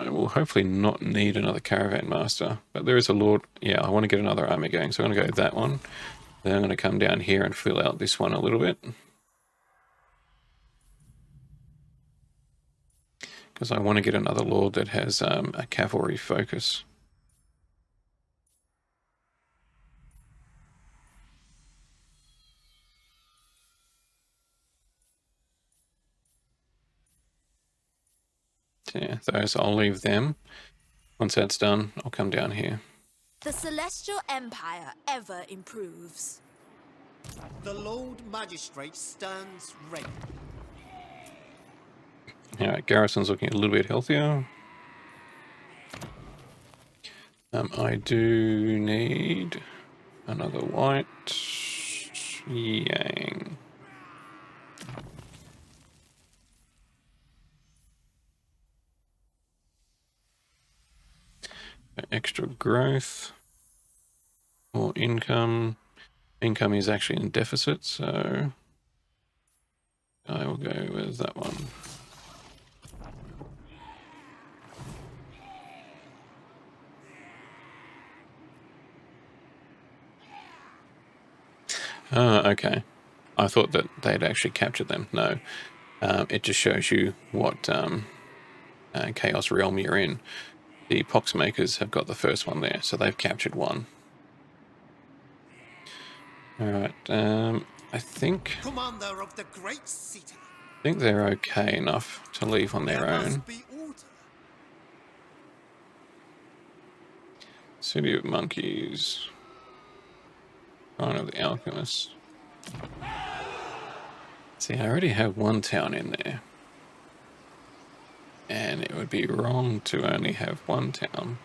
will hopefully not need another Caravan Master, but there is a Lord. Yeah, I want to get another army going, so I'm going to go that one. Then I'm going to come down here and fill out this one a little bit. Because I want to get another Lord that has a cavalry focus. Yeah, those, I'll leave them. Once that's done, I'll come down here. The Celestial Empire ever improves. The Lord Magistrate stands ready. Alright, Garrison's looking a little bit healthier. I do need another white yang. Extra growth or income. Income is actually in deficit, so I will go with that one. Okay. I thought that they'd actually captured them. No. It just shows you what Chaos Realm you're in. The Poxmakers have got the first one there, so they've captured one. Alright, I think Commander of the Great City. they're okay enough to leave on their There own. must be order. City of Monkeys. Shrine of the Alchemists. See, I already have one town in there. And it would be wrong to only have one town.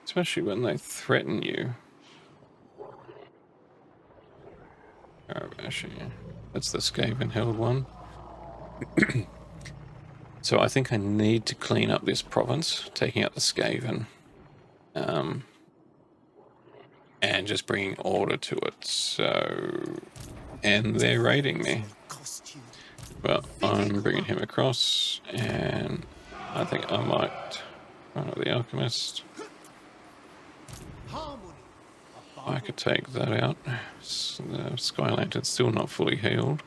Especially when they threaten you. Caravan. That's the Skaven held one. So I think I need to clean up this province, taking out the Skaven. And just bringing order to it. So, and they're raiding me. Costume. But I'm bringing him across, and I think I might run with the Alchemist. Harmony. I could take that out. The Sky Lantern's still not fully healed.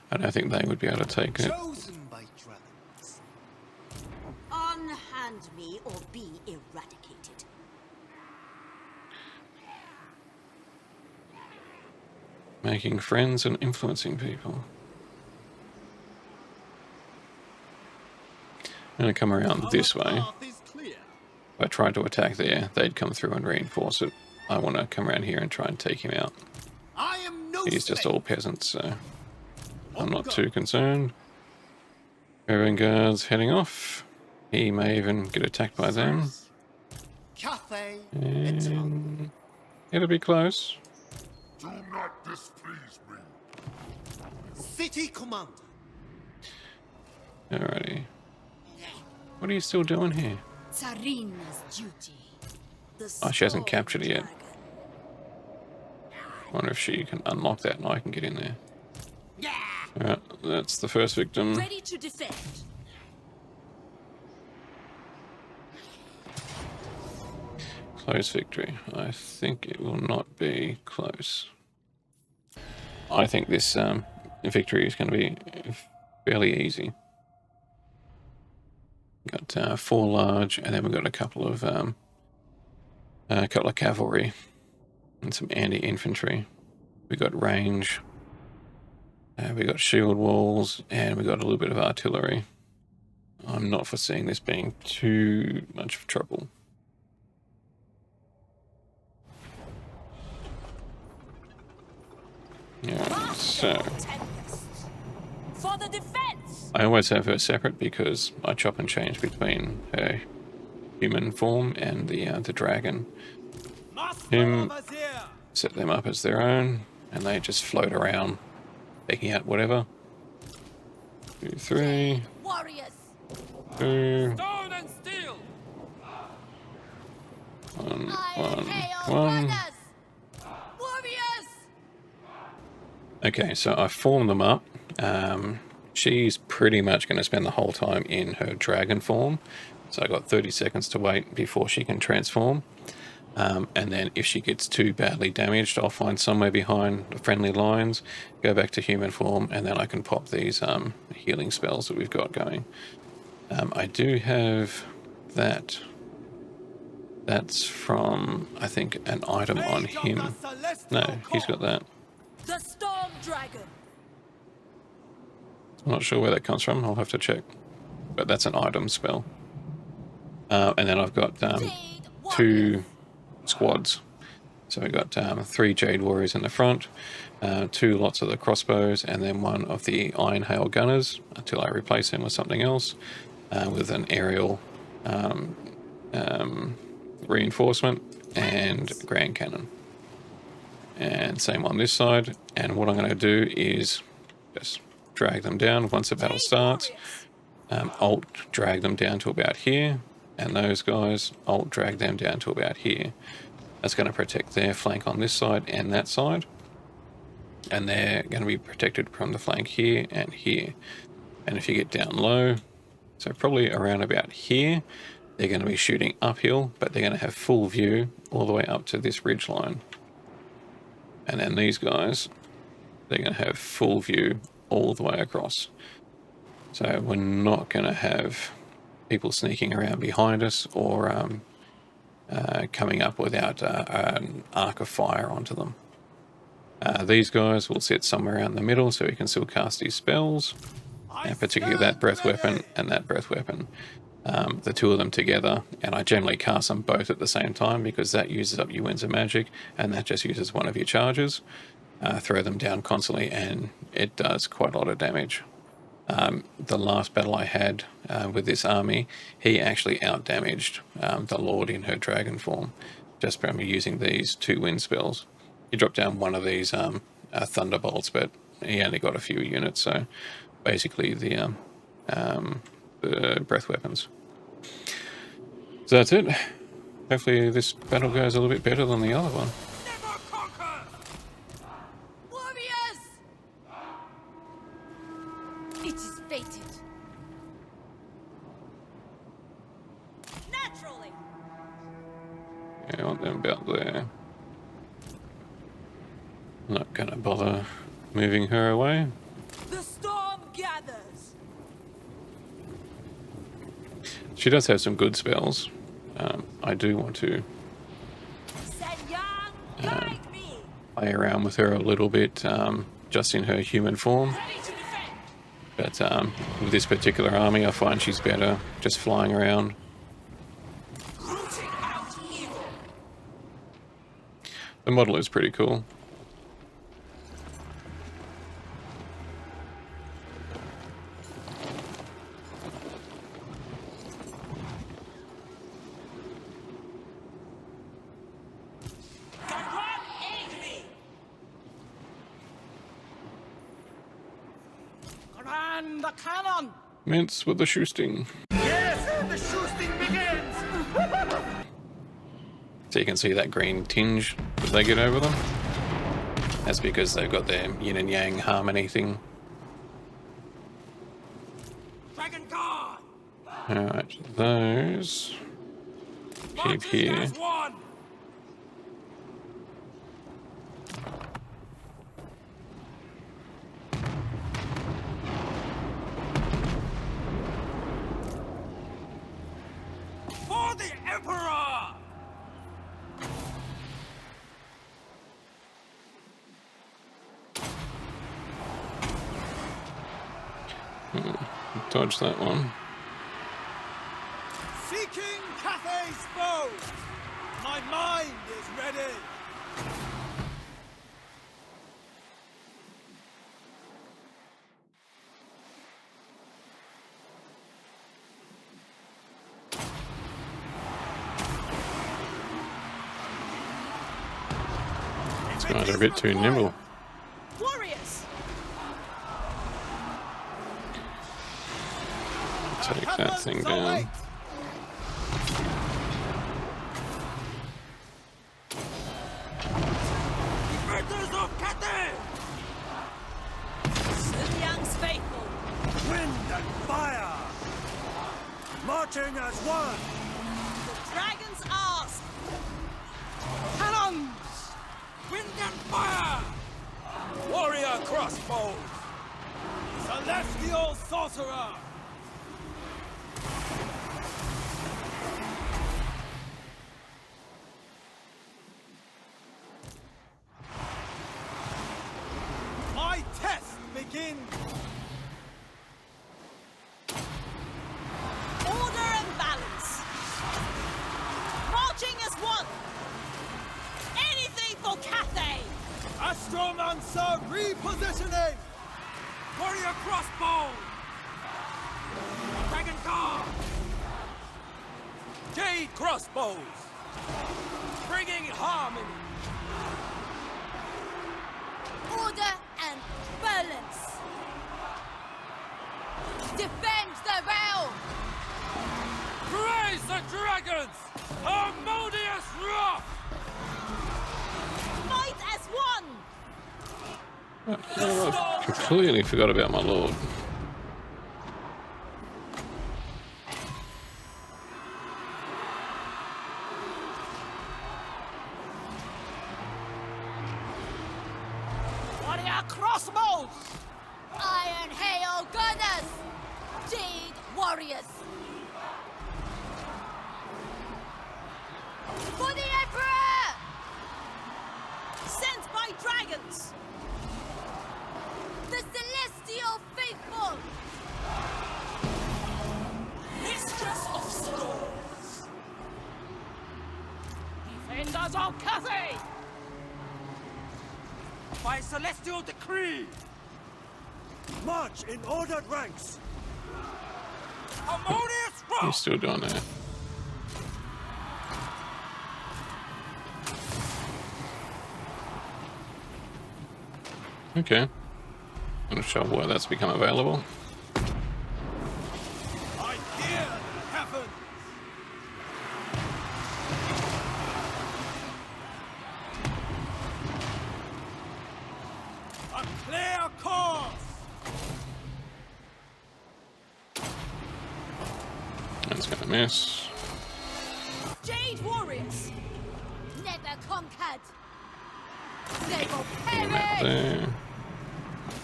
I don't think they would be able to take it. Chosen by dragons. Unhand me or be eradicated. Making friends and influencing people. I'm going to come around this way. Path is clear. If I tried to attack there, they'd come through and reinforce it. I want to come around here and try and take him out. I am no He's just slave. all peasants, so I'm not too concerned. Caravan guards heading off. He may even get attacked by them. Cathay. And it'll be close. Do not displease me. City commander. Alrighty. What are you still doing here? Tsarina's duty. Oh, she hasn't captured it yet. Wonder if she can unlock that and I can get in there. Alright, that's the first victim. Ready to defend. Close victory. I think it will not be close. I think this victory is going to be fairly easy. Got 4 large, and then we've got a couple of cavalry and some anti-infantry. We got range. We got shield walls, and we got a little bit of artillery. I'm not foreseeing this being too much of trouble. Yeah, so For the defense. I always have her separate because I chop and change between her human form and the dragon. Him, set them up as their own, and they just float around, taking out whatever. 2, 3, Warriors. 2, Stone and steel. 1, Iron 1, hail 1. brothers. Warriors. Okay, so I formed them up. She's pretty much going to spend the whole time in her dragon form. So I got 30 seconds to wait before she can transform. And then if she gets too badly damaged, I'll find somewhere behind the friendly lines, go back to human form, and then I can pop these healing spells that we've got going. I do have that. That's from, I think, an item on him. No, he's got that. The storm dragon. I'm not sure where that comes from. I'll have to check. But that's an item spell. And then I've got 2 squads. So we've got 3 Jade Warriors in the front, 2 lots of the crossbows, and then 1 of the Iron Hail Gunners until I replace him with something else, with an aerial reinforcement and Grand Cannon. And same on this side. And what I'm going to do is just drag them down once the battle starts. Alt drag them down to about here, and those guys alt drag them down to about here. That's going to protect their flank on this side and that side, and they're going to be protected from the flank here and here. And if you get down low, so probably around about here, they're going to be shooting uphill, but they're going to have full view all the way up to this ridge line. And then these guys, they're going to have full view all the way across. So we're not going to have people sneaking around behind us or coming up without an arc of fire onto them. These guys will sit somewhere around the middle so we can still cast these spells, and particularly that breath weapon and that breath weapon. The 2 of them together, and I generally cast them both at the same time because that uses up your winds of magic and that just uses one of your charges. Throw them down constantly and it does quite a lot of damage. The last battle I had with this army, he actually out-damaged the Lord in her dragon form just by using these 2 wind spells. He dropped down one of these thunderbolts, but he only got a few units, so basically the breath weapons. So that's it. Hopefully this battle goes a little bit better than the other one. Never conquer. Warriors. It is fated. Naturally. Yeah, I want them about there. Not gonna bother moving her away. The storm gathers. She does have some good spells. I do want to Xing Yang, guide me. play around with her a little bit, just in her human form. Ready to defend. But with this particular army, I find she's better just flying around. Rooting out evil. The model is pretty cool. Caravan, aid me. Grand the cannon! Mince with the shoesting. Yes, the shooting begins! So you can see that green tinge as they get over them. That's because they've got their yin and yang harmony thing. Dragon guard. Alright, those keep Marching here. as one. For the Emperor! Dodge that one. Seeking Cathay's foe! My mind is ready! These guys are a bit too nimble. Warriors. Take that thing down. Defenders of Cathay! Xing Yang's faithful. Wind and fire! Marching as one! The dragons ask. Cannons! Wind and fire! Warrior crossbows! Celestial sorcerer! My test begins! Order and balance. Marching as one. Anything for Cathay. Astromancer repositioning! Warrior crossbow! Dragon guard! Jade crossbows! Bringing harmony! Order and balance. Defend the realm. Praise the dragons! Harmonious wrath! Fight as one. I completely forgot about my lord. Warrior crossbows! Iron hail gunners. Jade warriors. For the Emperor. Sent by dragons. The celestial faithful. Mistress of storms. Defenders of Cathay! By celestial decree! March in ordered ranks! Harmonious He's wrath! still doing that. Okay. I'm not sure why that's become available. I hear the heavens! A clear course! gonna miss. Jade warriors, never conquered. They will Get out perish. there.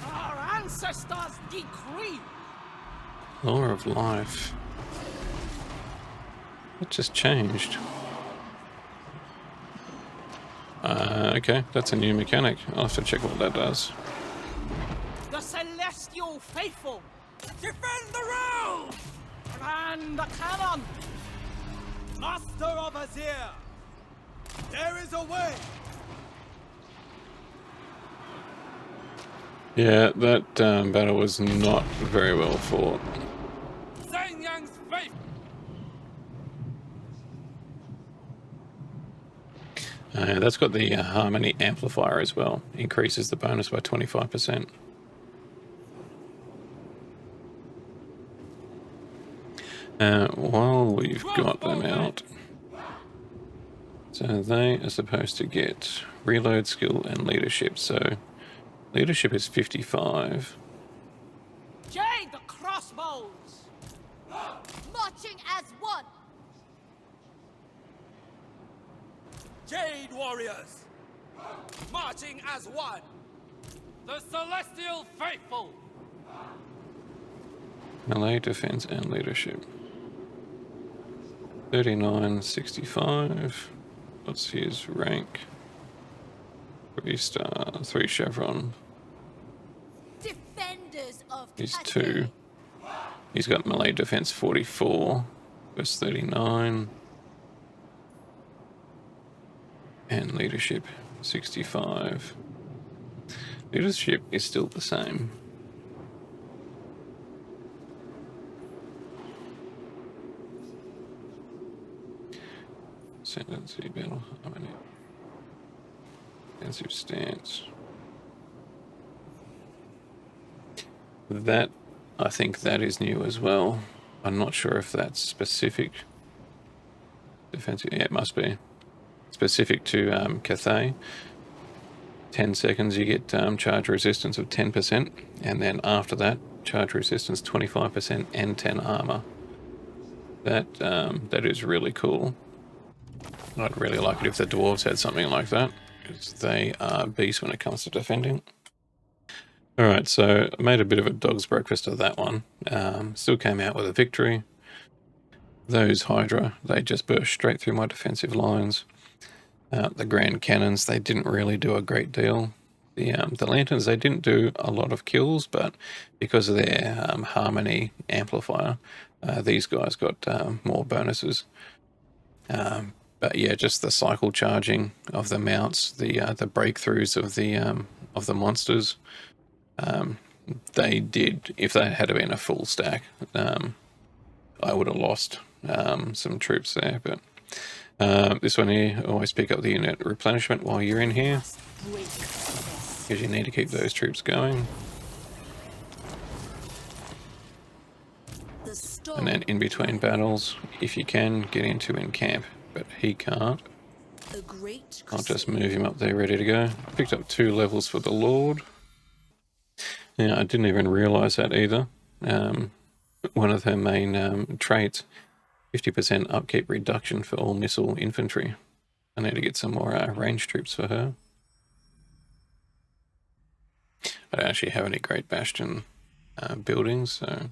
Our ancestors decree. Law of life. It just changed. Okay, that's a new mechanic. I'll have to check what that does. The celestial faithful. Defend the road. Brand the cannon. Master of Azir, there is a way. Yeah, that battle was not very well fought. Xing Yang's faith. That's got the harmony amplifier as well. Increases the bonus by 25%. While we've got them out, so they are supposed to get reload, skill, and leadership. So leadership is 55. Jade the crossbows. Marching as one. Jade warriors. Marching as one. The celestial faithful. Melee, defense, and leadership. 39, 65. What's his rank? 3 star, 3 chevron. Defenders of He's Cathay. 2. He's got melee defense 44, verse 39. And leadership 65. Leadership is still the same. Ascendancy, battle harmony. Defensive stance. That, I think that is new as well. I'm not sure if that's specific. Defensive, yeah, it must be. Specific to Cathay. 10 seconds you get charge resistance of 10%, and then after that, charge resistance 25% and 10 armor. That is really cool. I'd really like it if the dwarves had something like that, because they are beasts when it comes to defending. Alright, so I made a bit of a dog's breakfast of that one. Still came out with a victory. Those Hydra, they just burst straight through my defensive lines. The Grand Cannons, they didn't really do a great deal. The Lanterns, they didn't do a lot of kills, but because of their harmony amplifier, these guys got more bonuses. But yeah, just the cycle charging of the mounts, the breakthroughs of the monsters. They did, if they had been a full stack, I would have lost some troops there. But this one here, always pick up the unit replenishment while you're in here, because you need to keep those troops going. And then in between battles, if you can, get into in camp. But he can't. I'll just move him up there ready to go. Picked up 2 levels for the Lord. Yeah, I didn't even realise that either. One of her main traits, 50% upkeep reduction for all missile infantry. I need to get some more range troops for her. I don't actually have any Great Bastion buildings, so...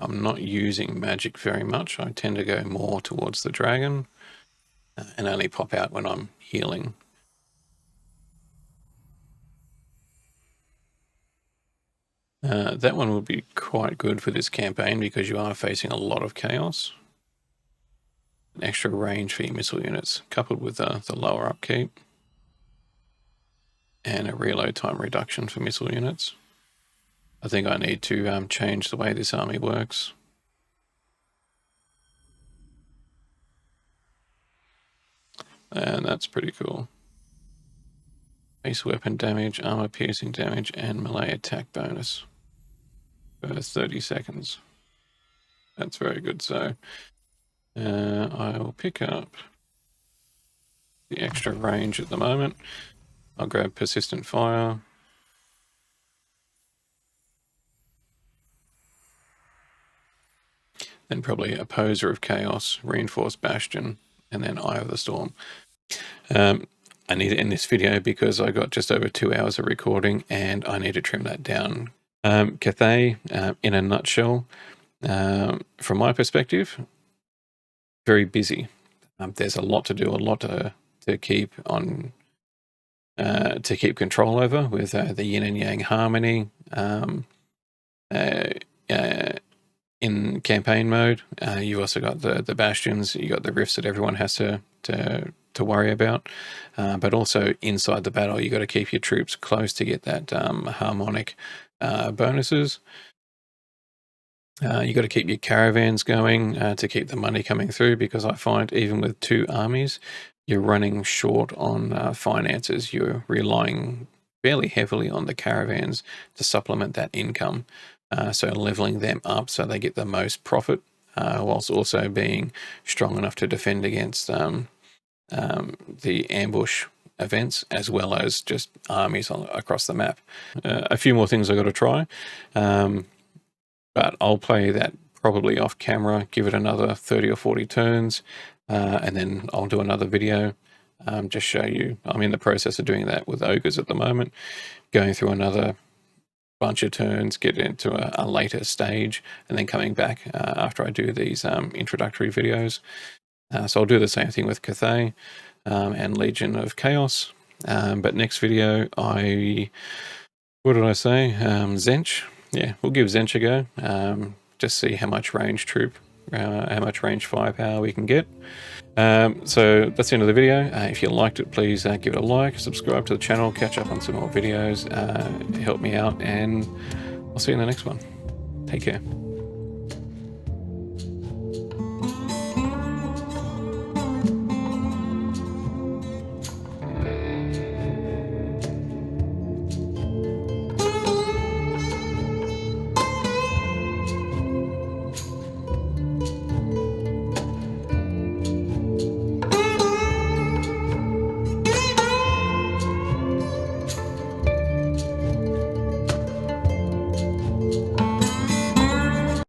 I'm not using magic very much. I tend to go more towards the dragon and only pop out when I'm healing. That one would be quite good for this campaign because you are facing a lot of chaos. An extra range for your missile units, coupled with the lower upkeep. And a reload time reduction for missile units. I think I need to change the way this army works. And that's pretty cool. Base weapon damage, armor piercing damage, and melee attack bonus for 30 seconds. That's very good. So I will pick up the extra range at the moment. I'll grab persistent fire. then probably Opposer of Chaos, Reinforced Bastion, and then Eye of the Storm. I need to end this video because I got just over 2 hours of recording and I need to trim that down. Cathay, in a nutshell, from my perspective, very busy. There's a lot to do, a lot to keep on, to keep control over with the Yin and Yang harmony. In campaign mode, you've also got the bastions, you got the rifts that everyone has to worry about, but also inside the battle, you got to keep your troops close to get that harmonic bonuses. You got to keep your caravans going to keep the money coming through, because I find even with 2 armies, you're running short on finances. You're relying fairly heavily on the caravans to supplement that income. So leveling them up so they get the most profit, whilst also being strong enough to defend against the ambush events, as well as just armies across the map. A few more things I got to try, but I'll play that probably off camera, give it another 30 or 40 turns, and then I'll do another video, just show you. I'm in the process of doing that with ogres at the moment, going through another bunch of turns, get into a later stage, and then coming back after I do these introductory videos. So I'll do the same thing with Cathay and Legion of Chaos. But next video, what did I say? Zench. Yeah, we'll give Zench a go. Just see how much range troop, how much range firepower we can get. So that's the end of the video. If you liked it, please give it a like, subscribe to the channel, catch up on some more videos, help me out, and I'll see you in the next one. Take care.